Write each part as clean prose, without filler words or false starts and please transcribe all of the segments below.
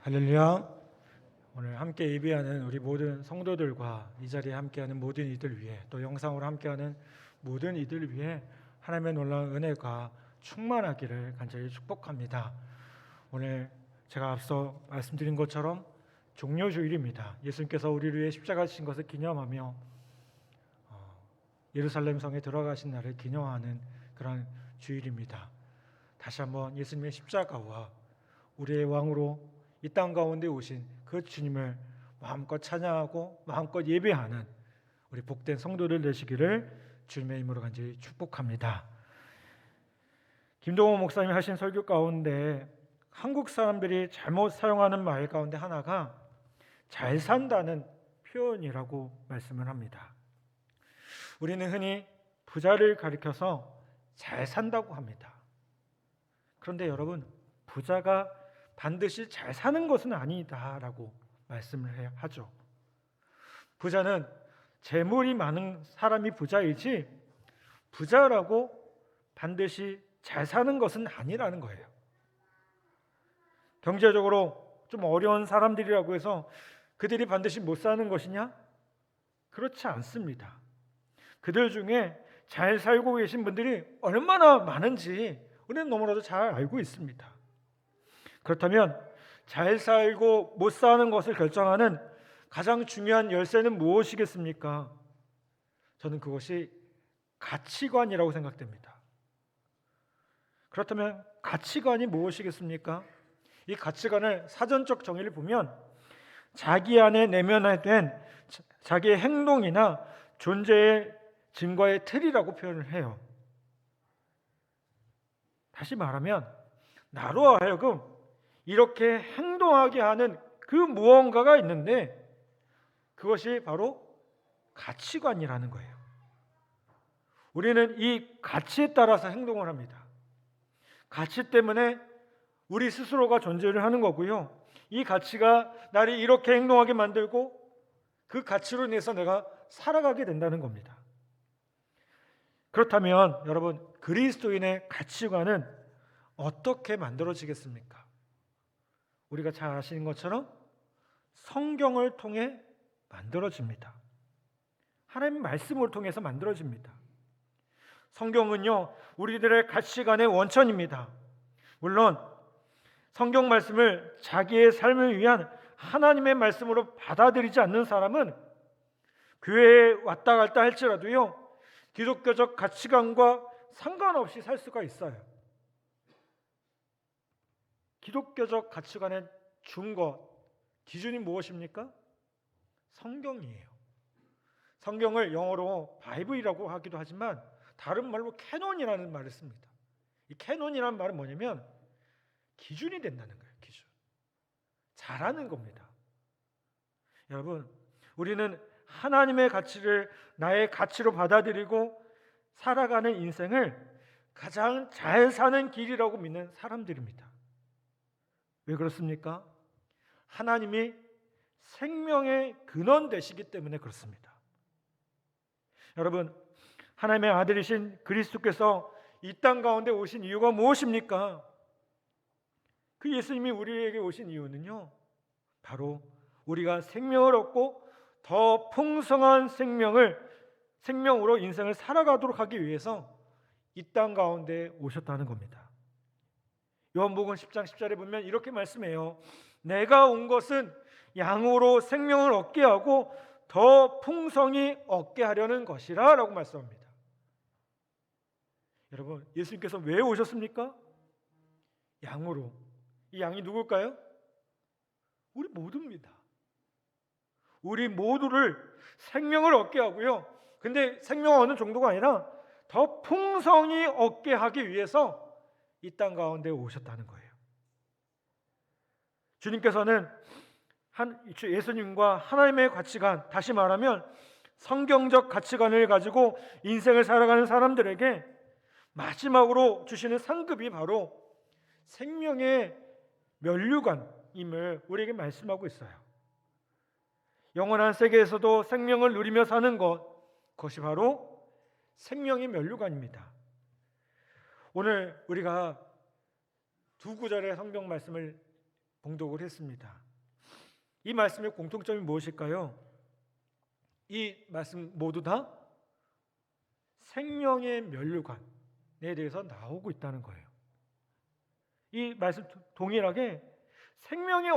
할렐루야. 오늘 함께 예배하는 우리 모든 성도들과 이 자리에 함께하는 모든 이들 위해, 또 영상으로 함께하는 모든 이들 위해 하나님의 놀라운 은혜가 충만하기를 간절히 축복합니다. 오늘 제가 앞서 말씀드린 것처럼 종려주일입니다. 예수님께서 우리를 위해 십자가 지신 것을 기념하며 예루살렘 성에 들어가신 날을 기념하는 그런 주일입니다. 다시 한번 예수님의 십자가와 우리의 왕으로 이 땅 가운데 오신 그 주님을 마음껏 찬양하고 마음껏 예배하는 우리 복된 성도들 되시기를 주님의 이름으로 간절히 축복합니다. 김동호 목사님이 하신 설교 가운데 한국 사람들이 잘못 사용하는 말 가운데 하나가 잘 산다는 표현이라고 말씀을 합니다. 우리는 흔히 부자를 가리켜서 잘 산다고 합니다. 그런데 여러분, 부자가 반드시 잘 사는 것은 아니다라고 말씀을 하죠. 부자는 재물이 많은 사람이 부자이지 부자라고 반드시 잘 사는 것은 아니라는 거예요. 경제적으로 좀 어려운 사람들이라고 해서 그들이 반드시 못 사는 것이냐? 그렇지 않습니다. 그들 중에 잘 살고 계신 분들이 얼마나 많은지 우리는 너무나도 잘 알고 있습니다. 그렇다면 잘 살고 못 사는 것을 결정하는 가장 중요한 열쇠는 무엇이겠습니까? 저는 그것이 가치관이라고 생각됩니다. 그렇다면 가치관이 무엇이겠습니까? 이 가치관을 사전적 정의를 보면 자기 안에 내면화된 자기의 행동이나 존재의 증거의 틀이라고 표현을 해요. 다시 말하면 나로 하여금 이렇게 행동하게 하는 그 무언가가 있는데 그것이 바로 가치관이라는 거예요. 우리는 이 가치에 따라서 행동을 합니다. 가치 때문에 우리 스스로가 존재를 하는 거고요. 이 가치가 나를 이렇게 행동하게 만들고 그 가치로 인해서 내가 살아가게 된다는 겁니다. 그렇다면 여러분, 그리스도인의 가치관은 어떻게 만들어지겠습니까? 우리가 잘 아시는 것처럼 성경을 통해 만들어집니다. 하나님의 말씀을 통해서 만들어집니다. 성경은요, 우리들의 가치관의 원천입니다. 물론 성경 말씀을 자기의 삶을 위한 하나님의 말씀으로 받아들이지 않는 사람은 교회에 왔다 갔다 할지라도요, 기독교적 가치관과 상관없이 살 수가 있어요. 기독교적 가치관의 준거, 기준이 무엇입니까? 성경이에요. 성경을 영어로 바이블이라고 하기도 하지만 다른 말로 캐논이라는 말을 씁니다. 이 캐논이라는 말은 뭐냐면 기준이 된다는 거예요. 기준. 잘하는 겁니다. 여러분, 우리는 하나님의 가치를 나의 가치로 받아들이고 살아가는 인생을 가장 잘 사는 길이라고 믿는 사람들입니다. 왜 그렇습니까? 하나님이 생명의 근원 되시기 때문에 그렇습니다. 여러분, 하나님의 아들이신 그리스도께서 이 땅 가운데 오신 이유가 무엇입니까? 그 예수님이 우리에게 오신 이유는요, 바로 우리가 생명을 얻고 더 풍성한 생명으로 인생을 살아가도록 하기 위해서 이 땅 가운데 오셨다는 겁니다. 요한복음 10장 10절에 보면 이렇게 말씀해요. 내가 온 것은 양으로 생명을 얻게 하고 더 풍성히 얻게 하려는 것이라 라고 말씀합니다. 여러분, 예수님께서 왜 오셨습니까? 양으로. 이 양이 누굴까요? 우리 모두입니다. 우리 모두를 생명을 얻게 하고요, 근데 생명은 어느 정도가 아니라 더 풍성히 얻게 하기 위해서 이 땅 가운데 오셨다는 거예요. 주님께서는 예수님과 하나님의 가치관, 다시 말하면 성경적 가치관을 가지고 인생을 살아가는 사람들에게 마지막으로 주시는 상급이 바로 생명의 면류관임을 우리에게 말씀하고 있어요. 영원한 세계에서도 생명을 누리며 사는 그것이 바로 생명의 면류관입니다. 오늘 우리가 두 구절의 성경 말씀을 봉독을 했습니다. 이 말씀의 공통점이 무엇일까요? 이 말씀 모두 다 생명의 면류관에 대해서 나오고 있다는 거예요. 이 말씀 동일하게 생명의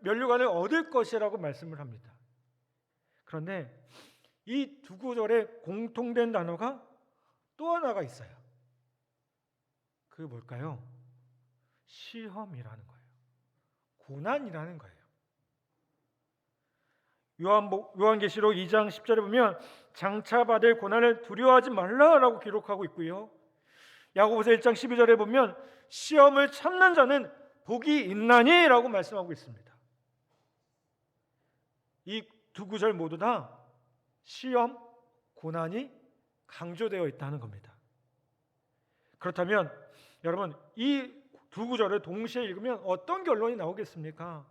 면류관을 얻을 것이라고 말씀을 합니다. 그런데 이 두 구절에 공통된 단어가 또 하나가 있어요. 그게 뭘까요? 시험이라는 거예요. 고난이라는 거예요. 요한계시록 2장 10절에 보면 장차 받을 고난을 두려워하지 말라라고 기록하고 있고요. 야고보서 1장 12절에 보면 시험을 참는 자는 복이 있나니라고 말씀하고 있습니다. 이 두 구절 모두 다 시험, 고난이 강조되어 있다는 겁니다. 그렇다면 여러분, 이 두 구절을 동시에 읽으면 어떤 결론이 나오겠습니까?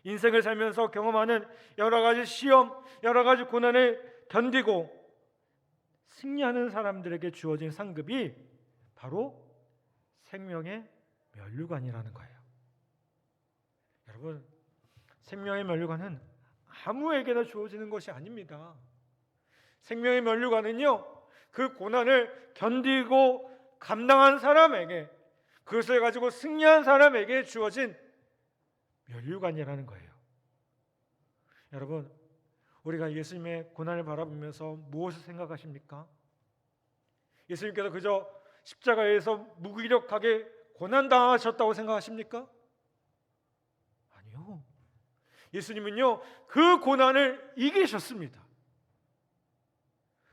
인생을 살면서 경험하는 여러 가지 시험, 여러 가지 고난을 견디고 승리하는 사람들에게 주어진 상급이 바로 생명의 면류관이라는 거예요. 여러분, 생명의 면류관은 아무에게나 주어지는 것이 아닙니다. 생명의 면류관은요, 그 고난을 견디고 감당한 사람에게, 그것을 가지고 승리한 사람에게 주어진 면류관이라는 거예요. 여러분, 우리가 예수님의 고난을 바라보면서 무엇을 생각하십니까? 예수님께서 그저 십자가에서 무기력하게 고난당하셨다고 생각하십니까? 아니요. 예수님은요, 그 고난을 이기셨습니다.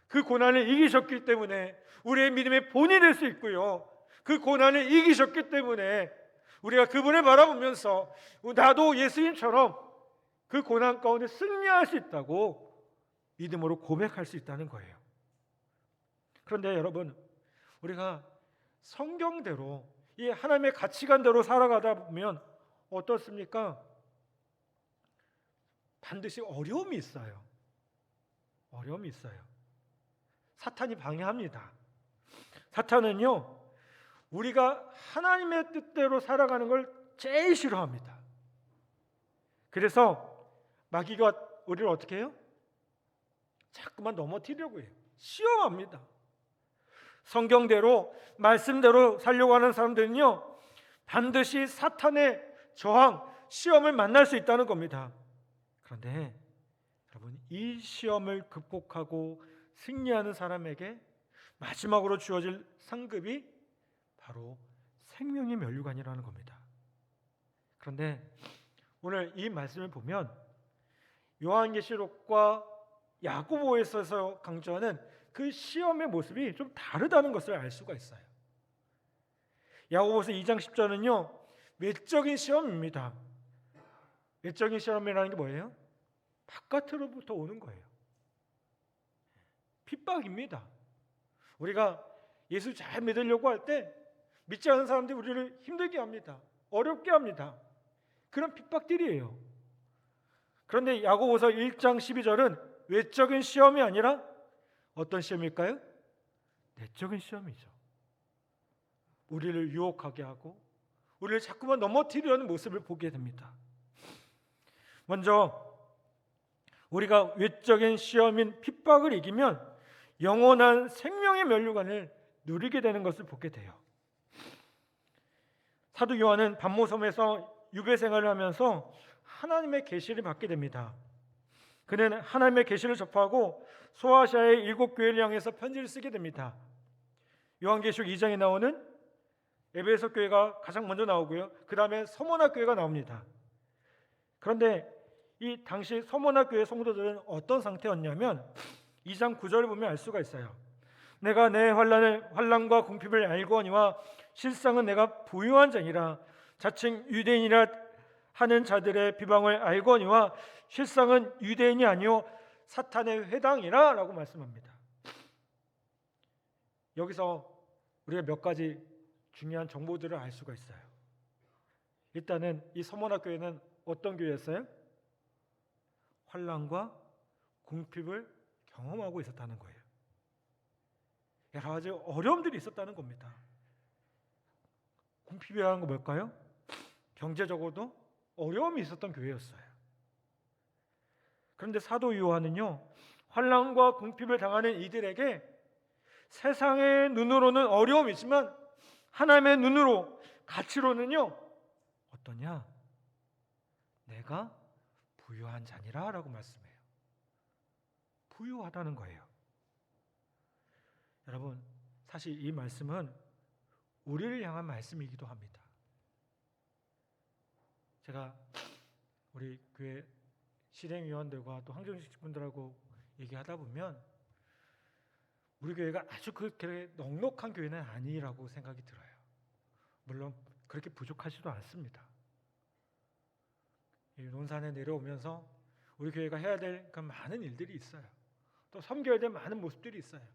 그 고난을 이기셨기 때문에 우리의 믿음의 본이 될 수 있고요, 그 고난을 이기셨기 때문에 우리가 그분을 바라보면서 나도 예수님처럼 그 고난 가운데 승리할 수 있다고 믿음으로 고백할 수 있다는 거예요. 그런데 여러분, 우리가 성경대로 이 하나님의 가치관대로 살아가다 보면 어떻습니까? 반드시 어려움이 있어요. 어려움이 있어요. 사탄이 방해합니다. 사탄은요, 우리가 하나님의 뜻대로 살아가는 걸 제일 싫어합니다. 그래서 마귀가 우리를 어떻게 해요? 자꾸만 넘어뜨리려고 해요. 시험합니다. 성경대로 말씀대로 살려고 하는 사람들은요, 반드시 사탄의 저항, 시험을 만날 수 있다는 겁니다. 그런데 여러분, 이 시험을 극복하고 승리하는 사람에게 마지막으로 주어질 상급이 바로 생명의 면류관이라는 겁니다. 그런데 오늘 이 말씀을 보면 요한계시록과 야고보에서 강조하는 그 시험의 모습이 좀 다르다는 것을 알 수가 있어요. 야고보서 2장 10절은요, 외적인 시험입니다. 외적인 시험이라는 게 뭐예요? 바깥으로부터 오는 거예요. 핍박입니다. 우리가 예수 잘 믿으려고 할 때 믿지 않는 사람들이 우리를 힘들게 합니다. 어렵게 합니다. 그런 핍박들이에요. 그런데 야고보서 1장 12절은 외적인 시험이 아니라 어떤 시험일까요? 내적인 시험이죠. 우리를 유혹하게 하고 우리를 자꾸만 넘어뜨리려는 모습을 보게 됩니다. 먼저 우리가 외적인 시험인 핍박을 이기면 영원한 생명의 면류관을 누리게 되는 것을 보게 돼요. 사도 요한은 반모섬에서 유배 생활을 하면서 하나님의 계시를 받게 됩니다. 그는 하나님의 계시를 접하고 소아시아의 7교회를 향해서 편지를 쓰게 됩니다. 요한계시록 2장에 나오는 에베소 교회가 가장 먼저 나오고요, 그 다음에 서머나 교회가 나옵니다. 그런데 이 당시 서머나 교회 성도들은 어떤 상태였냐면 2장 9절을 보면 알 수가 있어요. 내가 내 환난과 궁핍을 알고니와 실상은 내가 부유한 자니라. 자칭 유대인이라 하는 자들의 비방을 알거니와 실상은 유대인이 아니요 사탄의 회당이라 라고 말씀합니다. 여기서 우리가 몇 가지 중요한 정보들을 알 수가 있어요. 일단은 이 서머나 교회는 어떤 교회였어요? 환난과 궁핍을 경험하고 있었다는 거예요. 여러 가지 어려움들이 있었다는 겁니다. 궁핍이라는 거 뭘까요? 경제적으로도 어려움이 있었던 교회였어요. 그런데 사도 요한은요, 환난과 궁핍을 당하는 이들에게 세상의 눈으로는 어려움이 있지만 하나님의 눈으로, 가치로는요 어떠냐? 내가 부유한 자니라 라고 말씀해요. 부유하다는 거예요. 여러분, 사실 이 말씀은 우리를 향한 말씀이기도 합니다. 제가 우리 교회 실행위원들과 또 황정식 분들하고 얘기하다 보면 우리 교회가 아주 그렇게 넉넉한 교회는 아니라고 생각이 들어요. 물론 그렇게 부족하지도 않습니다. 이 논산에 내려오면서 우리 교회가 해야 될 그 많은 일들이 있어요. 또 섬겨야 될 많은 모습들이 있어요.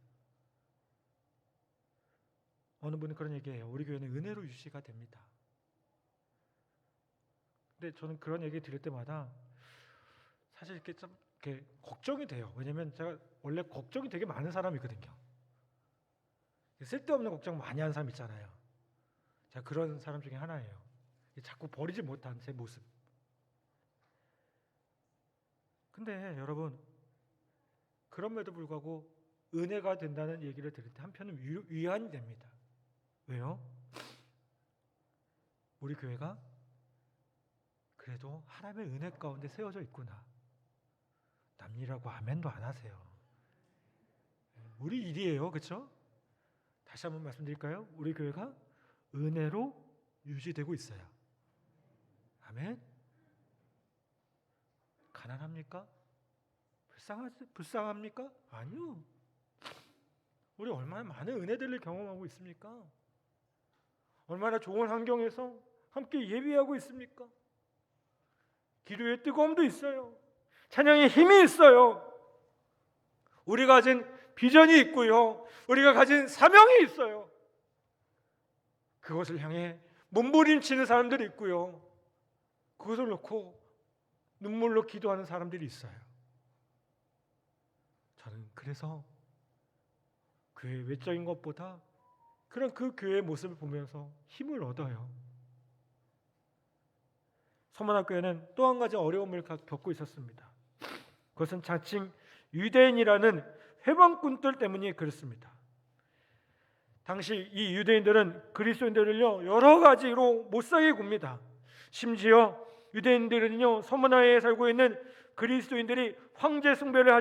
어느 분은 그런 얘기해요. 우리 교회는 은혜로 유지가 됩니다. 근데 저는 그런 얘기 들을 때마다 사실 이렇게 좀 이렇게 걱정이 돼요. 왜냐면 제가 원래 걱정이 되게 많은 사람이거든요. 쓸데없는 걱정 많이 하는 사람 있잖아요. 제가 그런 사람 중에 하나예요. 자꾸 버리지 못한 제 모습. 근데 여러분, 그럼에도 불구하고 은혜가 된다는 얘기를 들을 때 한편은 위안이 됩니다. 왜요? 우리 교회가 그래도 하나님의 은혜 가운데 세워져 있구나. 남일하고 아멘도 안 하세요. 우리 일이에요, 그렇죠? 다시 한번 말씀드릴까요? 우리 교회가 은혜로 유지되고 있어요. 아멘. 가난합니까? 불쌍합니까? 아니요. 우리 얼마나 많은 은혜들을 경험하고 있습니까? 얼마나 좋은 환경에서 함께 예배하고 있습니까? 기도의 뜨거움도 있어요. 찬양의 힘이 있어요. 우리가 가진 비전이 있고요. 우리가 가진 사명이 있어요. 그것을 향해 몸부림치는 사람들이 있고요. 그것을 놓고 눈물로 기도하는 사람들이 있어요. 저는 그래서 교회 외적인 것보다 그런 그 교회의 모습을 보면서 힘을 얻어요. 서문학교에는 또 한 가지 어려움을 겪고 있었습니다. 그것은 자칭 유대인이라는 회방꾼들 때문이 그렇습니다. 당시 이 유대인들은 그리스도인들을요 여러 가지로 못살게 굽니다. 심지어 유대인들은요 서문화에 살고 있는 그리스도인들이 황제 숭배를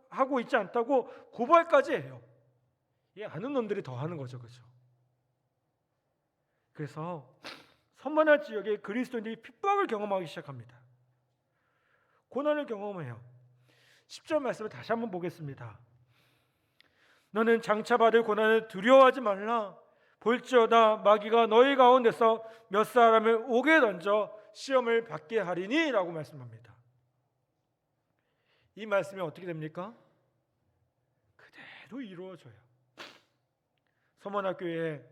하고 있지 않다고 고발까지 해요. 이 아는 놈들이 더 하는 거죠, 그렇죠? 그래서 서문화 지역의 그리스도인들이 핍박을 경험하기 시작합니다. 고난을 경험해요. 10절 말씀을 다시 한번 보겠습니다. 너는 장차 받을 고난을 두려워하지 말라. 볼지어다 마귀가 너희 가운데서 몇 사람을 옥에 던져 시험을 받게 하리니 라고 말씀합니다. 이 말씀이 어떻게 됩니까? 그대로 이루어져요. 서문학교에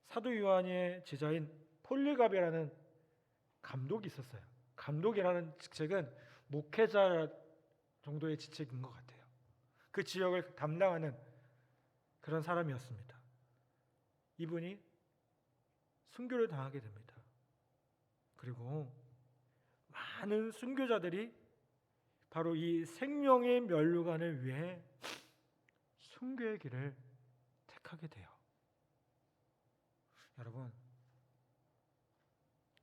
사도 요한의 제자인 폴리갑이라는 감독이 있었어요. 감독이라는 직책은 목회자 정도의 직책인 것 같아요. 그 지역을 담당하는 그런 사람이었습니다. 이분이 순교를 당하게 됩니다. 그리고 많은 순교자들이 바로 이 생명의 면류관을 위해 순교의 길을 택하게 돼요. 여러분,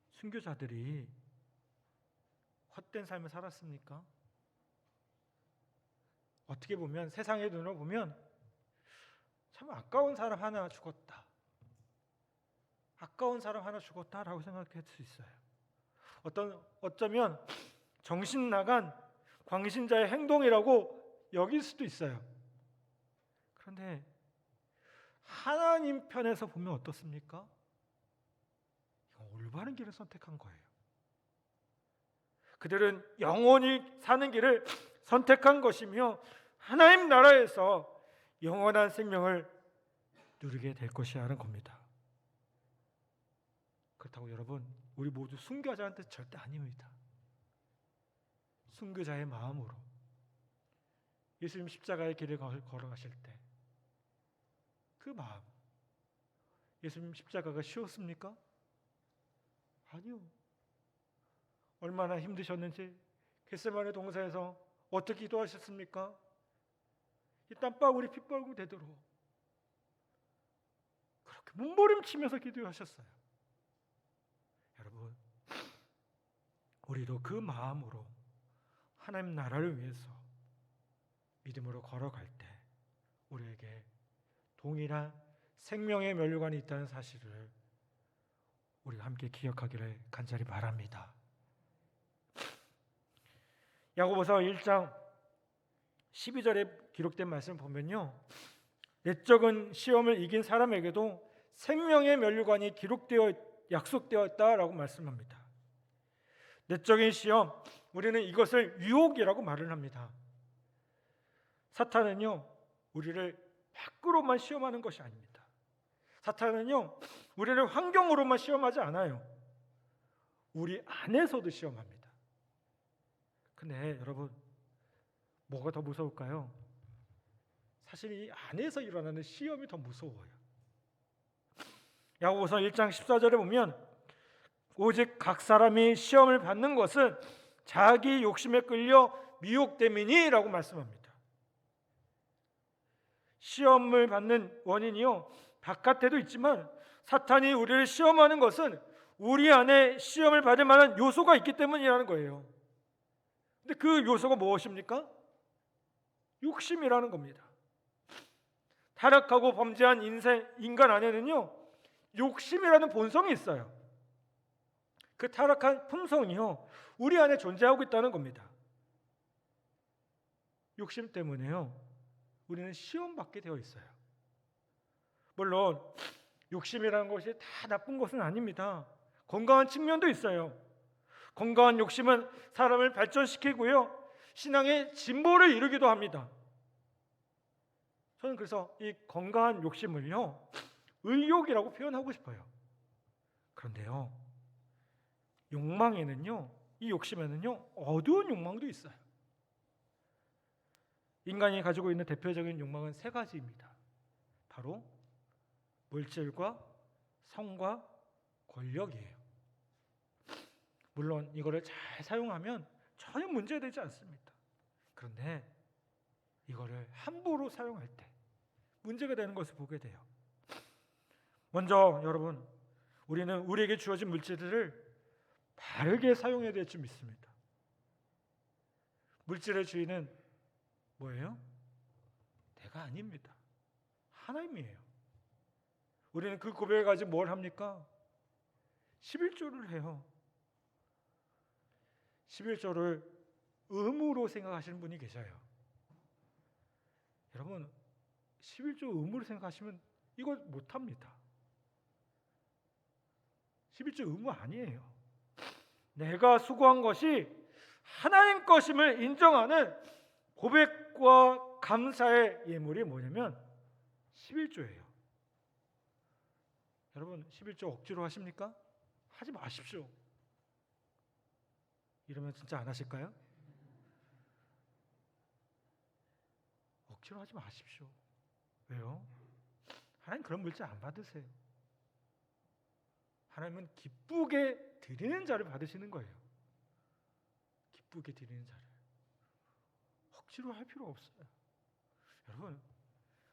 순교자들이 헛된 삶을 살았습니까? 어떻게 보면 세상의 눈으로 보면 참 아까운 사람 하나 죽었다. 아까운 사람 하나 죽었다라고 생각할 수 있어요. 어쩌면 정신 나간 광신자의 행동이라고 여길 수도 있어요. 그런데 하나님 편에서 보면 어떻습니까? 올바른 길을 선택한 거예요. 그들은 영원히 사는 길을 선택한 것이며 하나님 나라에서 영원한 생명을 누리게 될 것이라는 겁니다. 그렇다고 여러분, 우리 모두 순교자는 뜻 절대 아닙니다. 순교자의 마음으로 예수님 십자가의 길을 걸어가실 때 그 마음, 예수님 십자가가 쉬웠습니까? 아니요. 얼마나 힘드셨는지 겟세마네 동산에서 어떻게 기도하셨습니까? 이 땀방울이 핏방울 되도록 그렇게 몸부림치면서 기도하셨어요. 여러분, 우리도 그 마음으로 하나님 나라를 위해서 믿음으로 걸어갈 때 우리에게 동일한 생명의 면류관이 있다는 사실을 우리가 함께 기억하기를 간절히 바랍니다. 야고보서 1장 12절에 기록된 말씀을 보면요, 내적인 시험을 이긴 사람에게도 생명의 면류관이 기록되어 약속되었다라고 말씀합니다. 내적인 시험, 우리는 이것을 유혹이라고 말을 합니다. 사탄은요, 우리를 밖으로만 시험하는 것이 아닙니다. 사탄은요, 우리를 환경으로만 시험하지 않아요. 우리 안에서도 시험합니다. 근데 여러분, 뭐가 더 무서울까요? 사실 이 안에서 일어나는 시험이 더 무서워요. 야고보서 1장 14절에 보면 오직 각 사람이 시험을 받는 것은 자기 욕심에 끌려 미혹됨이니라고 말씀합니다. 시험을 받는 원인이요, 바깥에도 있지만 사탄이 우리를 시험하는 것은 우리 안에 시험을 받을 만한 요소가 있기 때문이라는 거예요. 근데 그 요소가 무엇입니까? 욕심이라는 겁니다. 타락하고 범죄한 인간 안에는요, 욕심이라는 본성이 있어요. 그 타락한 품성이요, 우리 안에 존재하고 있다는 겁니다. 욕심 때문에요, 우리는 시험받게 되어 있어요. 물론 욕심이라는 것이 다 나쁜 것은 아닙니다. 건강한 측면도 있어요. 건강한 욕심은 사람을 발전시키고요, 신앙의 진보를 이루기도 합니다. 저는 그래서 이 건강한 욕심을요, 의욕이라고 표현하고 싶어요. 그런데요, 욕망에는요, 이 욕심에는요, 어두운 욕망도 있어요. 인간이 가지고 있는 대표적인 욕망은 세 가지입니다. 바로 물질과 성과 권력이에요. 물론 이거를 잘 사용하면 전혀 문제되지 않습니다. 그런데 이거를 함부로 사용할 때 문제가 되는 것을 보게 돼요. 먼저 여러분, 우리는 우리에게 주어진 물질을 바르게 사용해야 될 줄 믿습니다. 물질의 주인은 뭐예요? 내가 아닙니다. 하나님이에요. 우리는 그 고백을 가지고 뭘 합니까? 11조를 해요. 11조를 의무로 생각하시는 분이 계셔요. 여러분, 11조 의무로 생각하시면 이걸 못합니다. 11조 의무 아니에요. 내가 수고한 것이 하나님 것임을 인정하는 고백과 감사의 예물이 뭐냐면 11조예요. 여러분, 11조 억지로 하십니까? 하지 마십시오. 이러면 진짜 안 하실까요? 억지로 하지 마십시오. 왜요? 하나님 그런 물질 안 받으세요. 하나님은 기쁘게 드리는 자를 받으시는 거예요. 기쁘게 드리는 자를. 억지로 할 필요 없어요. 여러분,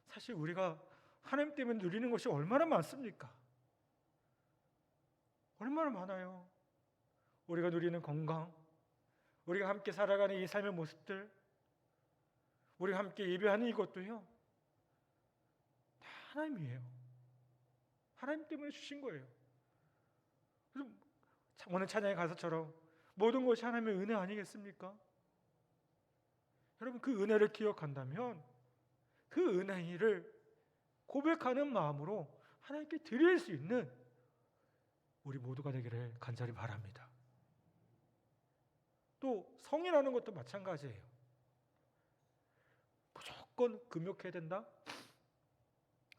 사실 우리가 하나님 때문에 누리는 것이 얼마나 많습니까? 얼마나 많아요. 우리가 누리는 건강, 우리가 함께 살아가는 이 삶의 모습들, 우리가 함께 예배하는 이것도요, 다 하나님이에요. 하나님 때문에 주신 거예요. 그래서 오늘 찬양의 가사처럼 모든 것이 하나님의 은혜 아니겠습니까? 여러분, 그 은혜를 기억한다면 그 은혜를 고백하는 마음으로 하나님께 드릴 수 있는 우리 모두가 되기를 간절히 바랍니다. 또 성이라는 것도 마찬가지예요. 무조건 금욕해야 된다?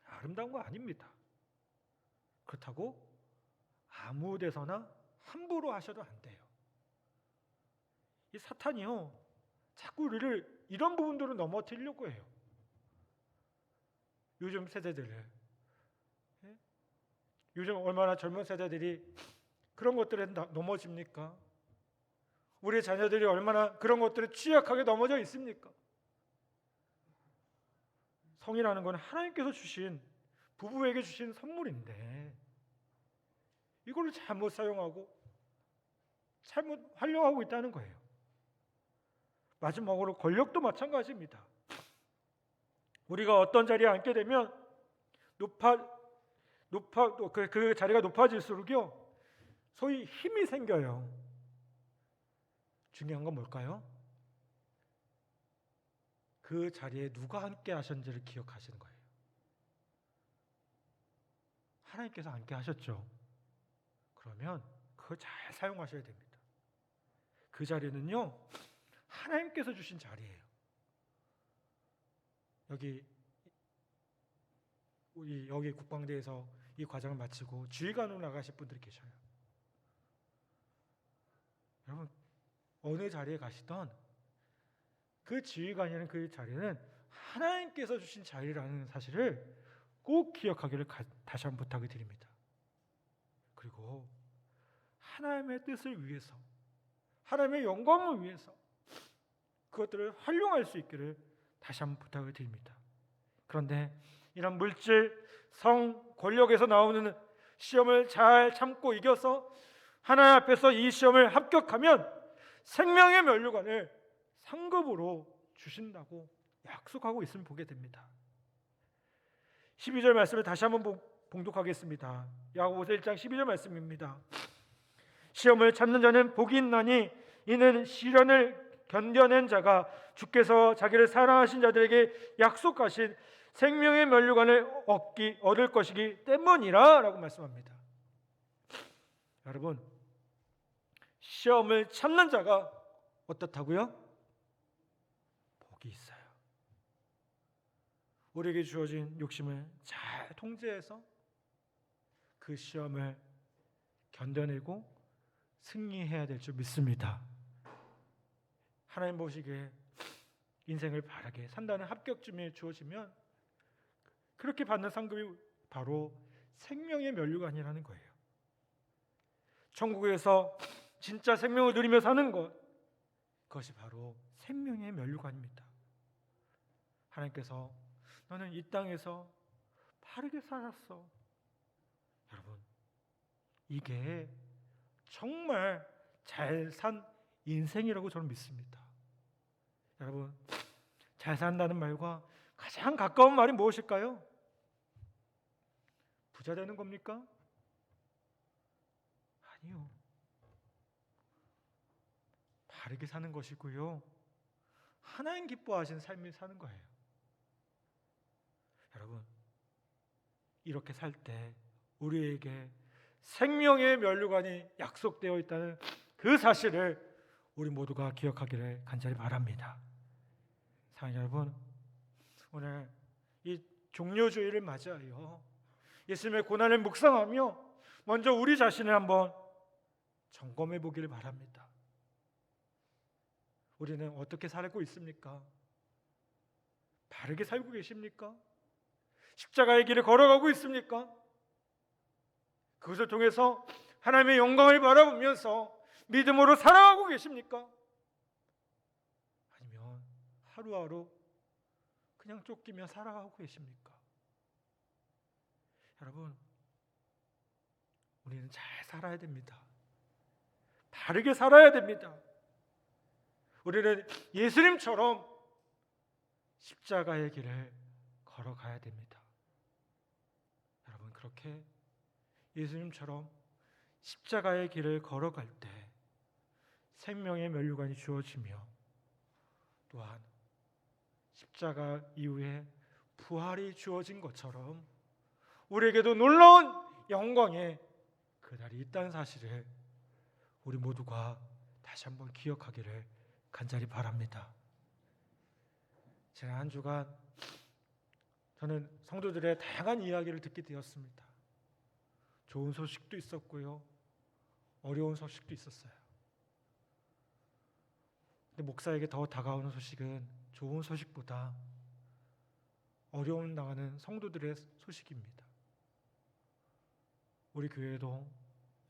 아름다운 거 아닙니다. 그렇다고 아무 데서나 함부로 하셔도 안 돼요. 이 사탄이요, 자꾸 우리를 이런 부분들로 넘어뜨리려고 해요. 요즘 세대들을, 요즘 얼마나 젊은 세대들이 그런 것들에 넘어집니까? 우리 자녀들이 얼마나 그런 것들에 취약하게 넘어져 있습니까? 성이라는 건 하나님께서 주신, 부부에게 주신 선물인데 이걸 잘못 사용하고 잘못 활용하고 있다는 거예요. 마지막으로 권력도 마찬가지입니다. 우리가 어떤 자리에 앉게 되면 그 자리가 높아질수록요, 소위 힘이 생겨요. 중요한 건 뭘까요? 그 자리에 누가 함께 하셨는지를 기억하시는 거예요. 하나님께서 함께 하셨죠. 그러면 그거 잘 사용하셔야 됩니다. 그 자리는요, 하나님께서 주신 자리예요. 여기 국방대에서 이 과정을 마치고 지휘관으로 나가실 분들이 계셔요. 여러분, 어느 자리에 가시던 그 지휘관이라는 그 자리는 하나님께서 주신 자리라는 사실을 꼭 기억하기를 다시 한번 부탁을 드립니다. 그리고 하나님의 뜻을 위해서, 하나님의 영광을 위해서 그것들을 활용할 수 있기를 다시 한번 부탁을 드립니다. 그런데 이런 물질, 성, 권력에서 나오는 시험을 잘 참고 이겨서 하나님 앞에서 이 시험을 합격하면 생명의 면류관을 상급으로 주신다고 약속하고 있음을 보게 됩니다. 12절 말씀을 다시 한번 봉독하겠습니다. 야고보서 1장 12절 말씀입니다. 시험을 참는 자는 복이 있나니 이는 시련을 견뎌낸 자가 주께서 자기를 사랑하신 자들에게 약속하신 생명의 면류관을 얻을 것이기 때문이라 라고 말씀합니다. 여러분, 시험을 참는 자가 어떻다고요? 복이 있어요. 우리에게 주어진 욕심을 잘 통제해서 그 시험을 견뎌내고 승리해야 될 줄 믿습니다. 하나님 보시기에 인생을 바르게 산다는 합격점이 주어지면 그렇게 받는 상급이 바로 생명의 면류관이라는 거예요. 천국에서 진짜 생명을 누리며 사는 것, 그것이 바로 생명의 면류관입니다. 하나님께서 너는 이 땅에서 바르게 살았어. 여러분, 이게 정말 잘 산 인생이라고 저는 믿습니다. 여러분, 잘 산다는 말과 가장 가까운 말이 무엇일까요? 부자 되는 겁니까? 아니요. 바르게 사는 것이고요, 하나님 기뻐하시는 삶을 사는 거예요. 여러분, 이렇게 살 때 우리에게 생명의 면류관이 약속되어 있다는 그 사실을 우리 모두가 기억하기를 간절히 바랍니다. 사랑하는 여러분, 오늘 이 종료주일을 맞이하여 예수님의 고난을 묵상하며 먼저 우리 자신을 한번 점검해 보기를 바랍니다. 우리는 어떻게 살고 있습니까? 바르게 살고 계십니까? 십자가의 길을 걸어가고 있습니까? 그것을 통해서 하나님의 영광을 바라보면서 믿음으로 살아가고 계십니까? 아니면 하루하루 그냥 쫓기며 살아가고 계십니까? 여러분, 우리는 잘 살아야 됩니다. 바르게 살아야 됩니다. 우리는 예수님처럼 십자가의 길을 걸어가야 됩니다. 여러분, 그렇게 예수님처럼 십자가의 길을 걸어갈 때 생명의 면류관이 주어지며, 또한 십자가 이후에 부활이 주어진 것처럼 우리에게도 놀라운 영광의 그날이 있다는 사실을 우리 모두가 다시 한번 기억하기를 간절히 바랍니다. 지난 한 주간 저는 성도들의 다양한 이야기를 듣게 되었습니다. 좋은 소식도 있었고요, 어려운 소식도 있었어요. 근데 목사에게 더 다가오는 소식은 좋은 소식보다 어려움 당하는 성도들의 소식입니다. 우리 교회도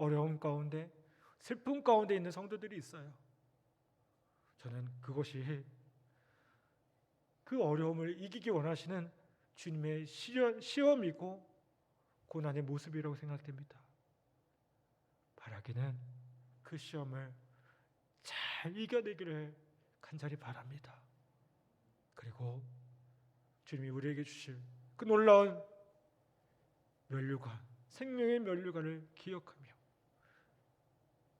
어려움 가운데, 슬픔 가운데 있는 성도들이 있어요. 저는 그것이 그 어려움을 이기기 원하시는 주님의 시험이고 고난의 모습이라고 생각됩니다. 바라기는 그 시험을 잘 이겨내기를 간절히 바랍니다. 그리고 주님이 우리에게 주실 그 놀라운 면류관, 생명의 면류관을 기억하며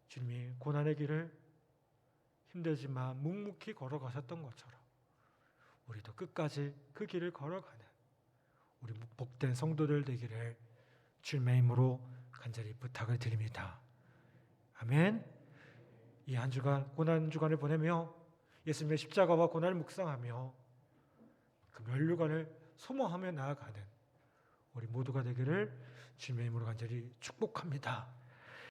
주님이 고난의 길을 힘들지만 묵묵히 걸어가셨던 것처럼 우리도 끝까지 그 길을 걸어가는 우리 복된 성도들 되기를 주님의 이름으로 간절히 부탁을 드립니다. 아멘. 이 한 주간 고난 주간을 보내며 예수님의 십자가와 고난을 묵상하며 그 면류관을 소망하며 나아가는 우리 모두가 되기를 주님의 이름으로 간절히 축복합니다.